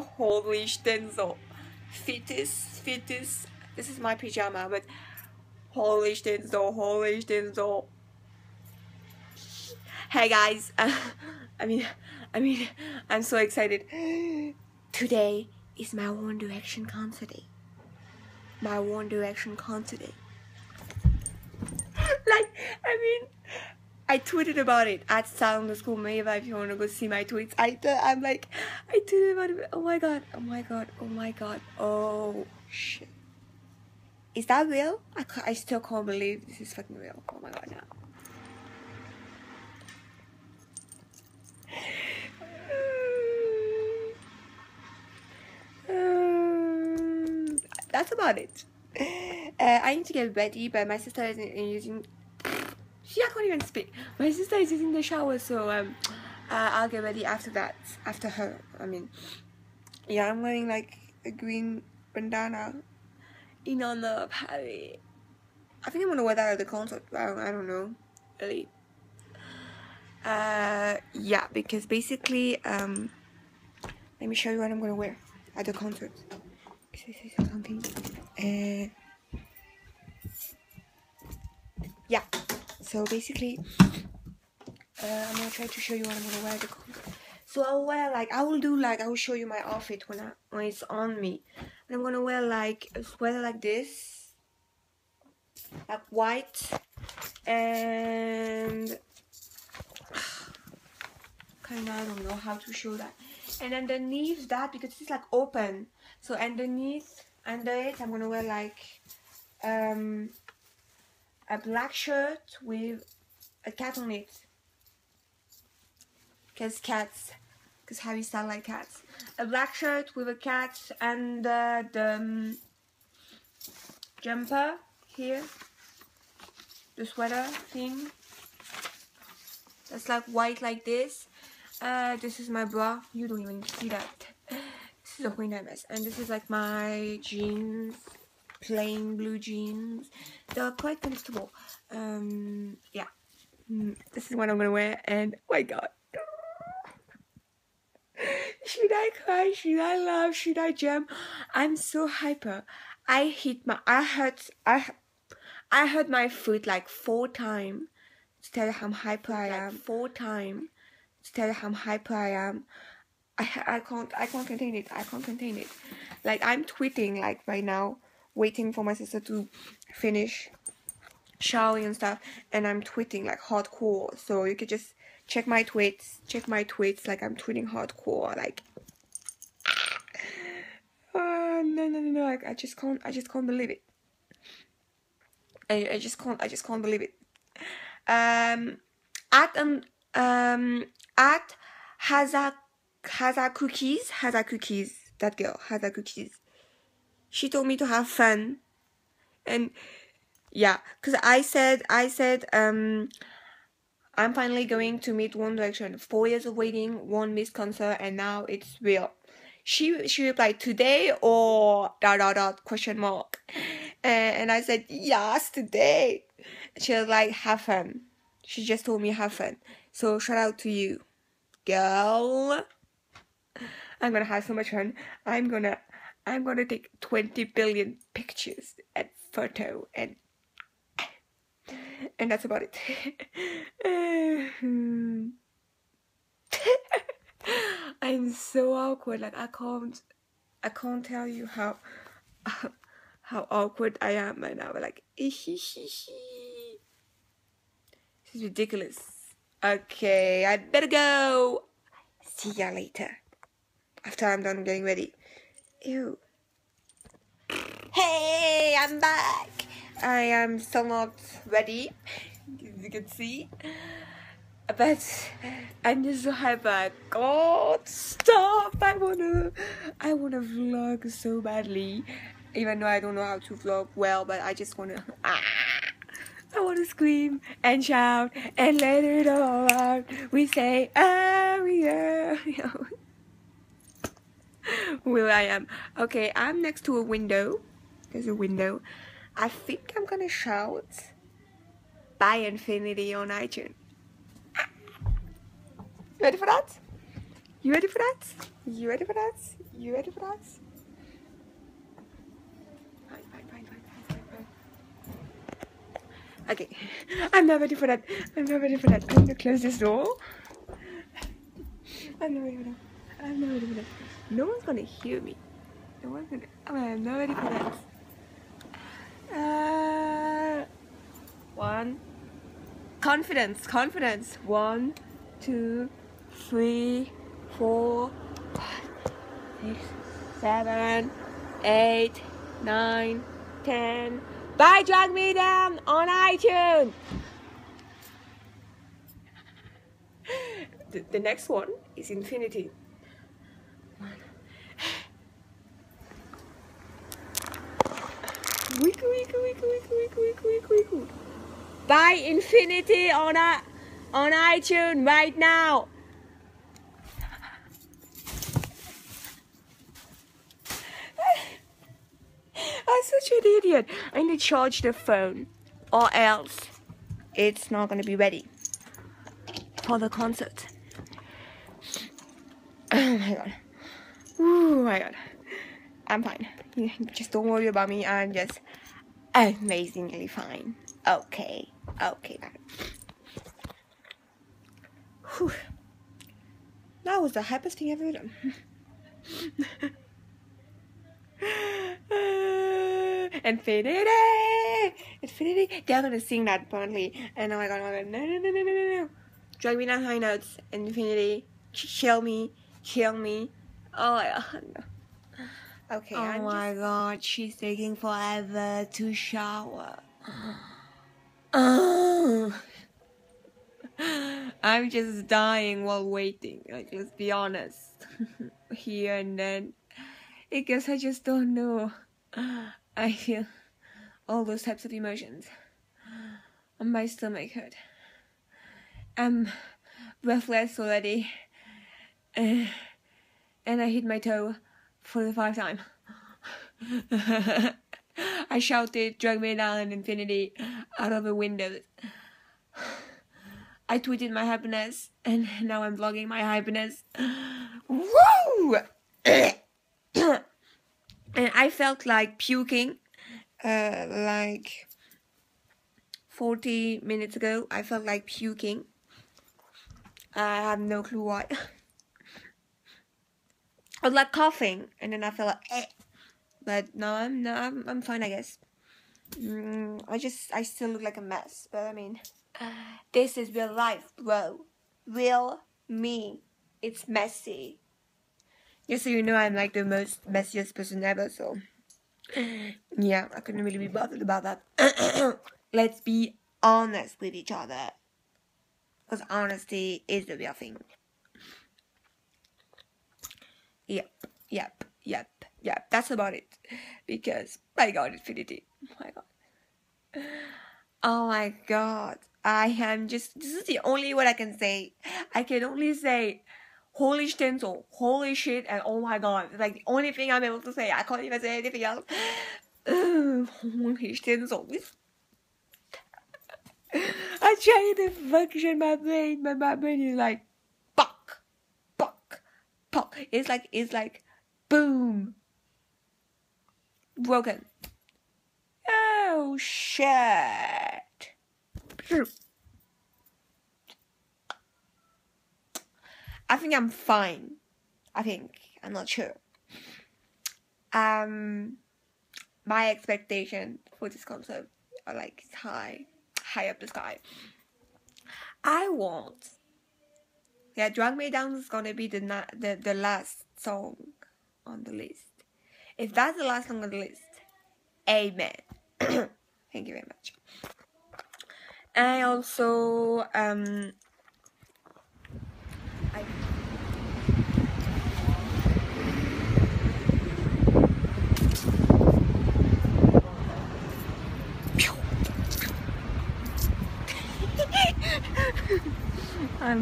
Holy Stenzel. Fittest. This is my pajama, but holy Stenzel. Hey guys, I'm so excited. Today is my One Direction concert day. Like, I tweeted about it at @Sound_Meva if you want to go see my tweets. I tweeted about it. Oh my god. Oh shit. Is that real? I still can't believe this is fucking real. Oh my god, now. That's about it. I need to get ready, but my sister is using. I can't even speak. My sister is using the shower, so I'll get ready after that. After her, yeah, I'm wearing like a green bandana in honor of Harry. I think I'm gonna wear that at the concert. I don't know, really. Yeah, because basically, let me show you what I'm gonna wear at the concert. Something. Yeah. So basically, I'm gonna try to show you what I'm gonna wear at the concert. So I will show you my outfit when it's on me. And I'm gonna wear like a sweater like this, like white, and kinda I don't know how to show that. And underneath that, because it's like open, so under it I'm gonna wear like a black shirt with a cat on it, because Harry style like cats. A black shirt with a cat, and the jumper here, the sweater thing that's like white like this. This is my bra. You don't even see that. This is a hyperness, and this is like my jeans, plain blue jeans. They're quite comfortable. Yeah. This is what I'm gonna wear, and oh my god. Should I cry? Should I laugh? Should I jump? I'm so hyper. I hurt my foot like 4 times to tell you how hyper I am. 4 times to tell you how hyper I am. I can't contain it. Like, I'm tweeting like right now, waiting for my sister to finish showering and stuff, and I'm tweeting like hardcore. So you could just check my tweets. Like, I'm tweeting hardcore. Like, no. Like, I just can't believe it. I just can't believe it. At Haza Cookies, that girl, Haza Cookies, she told me to have fun, and yeah, because I said I'm finally going to meet One Direction. 4 years of waiting, one missed concert, and now it's real. She replied, today or ... question mark, and I said yes, today. She was like, have fun. She just told me have fun. So shout out to you, girl. I'm gonna have so much fun. I'm gonna take 20 billion pictures and photo, and that's about it. I'm so awkward. Like, I can't tell you how awkward I am right now. Like, this is ridiculous. Okay, I better go. See ya later. After I'm done getting ready. Ew. Hey, I'm back. I am still not ready, as you can see. But I'm just so hyper. God, stop! I wanna vlog so badly, even though I don't know how to vlog well. But I just wanna. I wanna scream and shout and let it all out. We say, yeah. Where I am. Okay, I'm next to a window. There's a window. I think I'm gonna shout "Bye Infinity" on iTunes. Ready for that? You ready for that? You ready for that? You ready for that? Fine. Okay, I'm not ready for that. I'm not gonna close this door. I'm not ready for that. No one's gonna hear me. I'm not ready for that. One. Confidence. 1, 2, 3, 4, 5, 6, 7, 8, 9, 10. Buy Drag Me Down on iTunes. The next one is Infinity. Wiku. Buy Infinity on iTunes right now. I'm such an idiot. I need to charge the phone, or else it's not gonna be ready for the concert. Oh my god. Oh my god. I'm fine. Just don't worry about me. I'm just amazingly fine. Okay. Whew. That was the hypest thing I've ever done. Infinity. They're gonna sing that apparently. And oh my god, no. Drag Me Down high notes. Infinity. Kill me. Oh my god. No. Okay. Oh my god, she's taking forever to shower. I'm just dying while waiting. Like, let's be honest. Here and then. I guess I just don't know. I feel all those types of emotions. My stomach hurt. I'm breathless already. And I hit my toe for the 5th time. I shouted, Drag Me Down and Infinity out of the windows. I tweeted my happiness, and now I'm vlogging my happiness. Woo! And I felt like puking, like 40 minutes ago. I felt like puking. I have no clue why. I was like coughing, and then I felt like, eh. But no, I'm fine, I guess. I still look like a mess, but I mean, this is real life, bro. Real me. It's messy. Just so you know, I'm like the most messiest person ever, so yeah, I couldn't really be bothered about that. Let's be honest with each other, because honesty is the real thing. Yep. That's about it. Because my god, Infinity. Oh my god. This is the only word I can say. I can only say holy stencil, holy shit, and oh my god. It's like the only thing I'm able to say. I can't even say anything else. Holy stencil. I try to function my brain, but my brain is like pock. It's like boom. Broken. Oh shit. I think I'm fine. I'm not sure. My expectation for this concert are like high up the sky. Drag Me Down is gonna be the last song on the list. If that's the last song on the list, amen. Thank you very much. I also I'm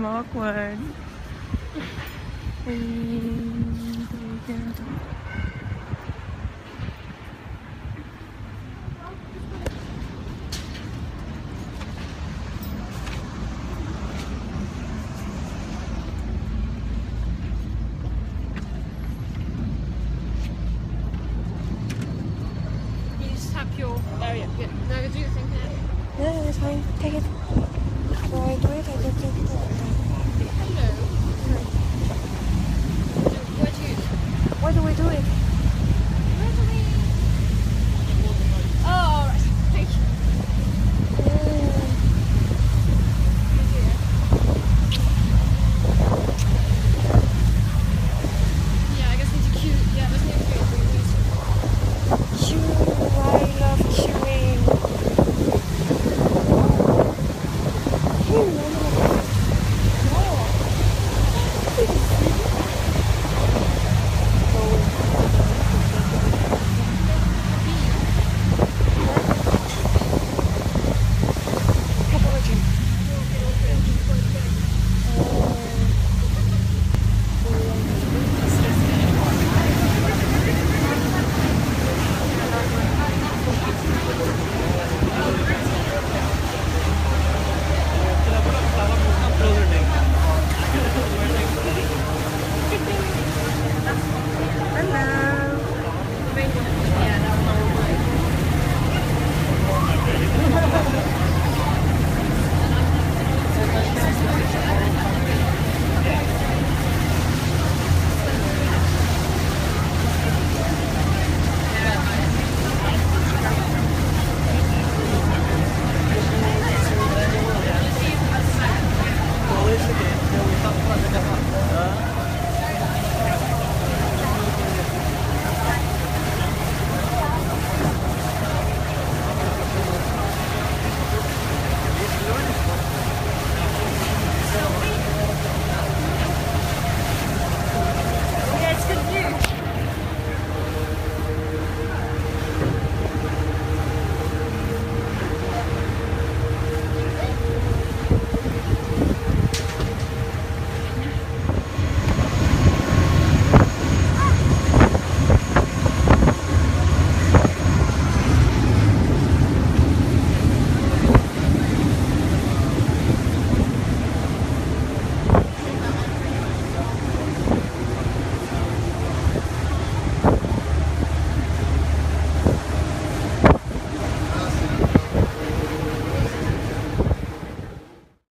awkward. tap your area. Yeah. No, do your thing here. No, it's fine. Take it. No, I do it. I don't take it. Hello. Where do you? Why do we do it?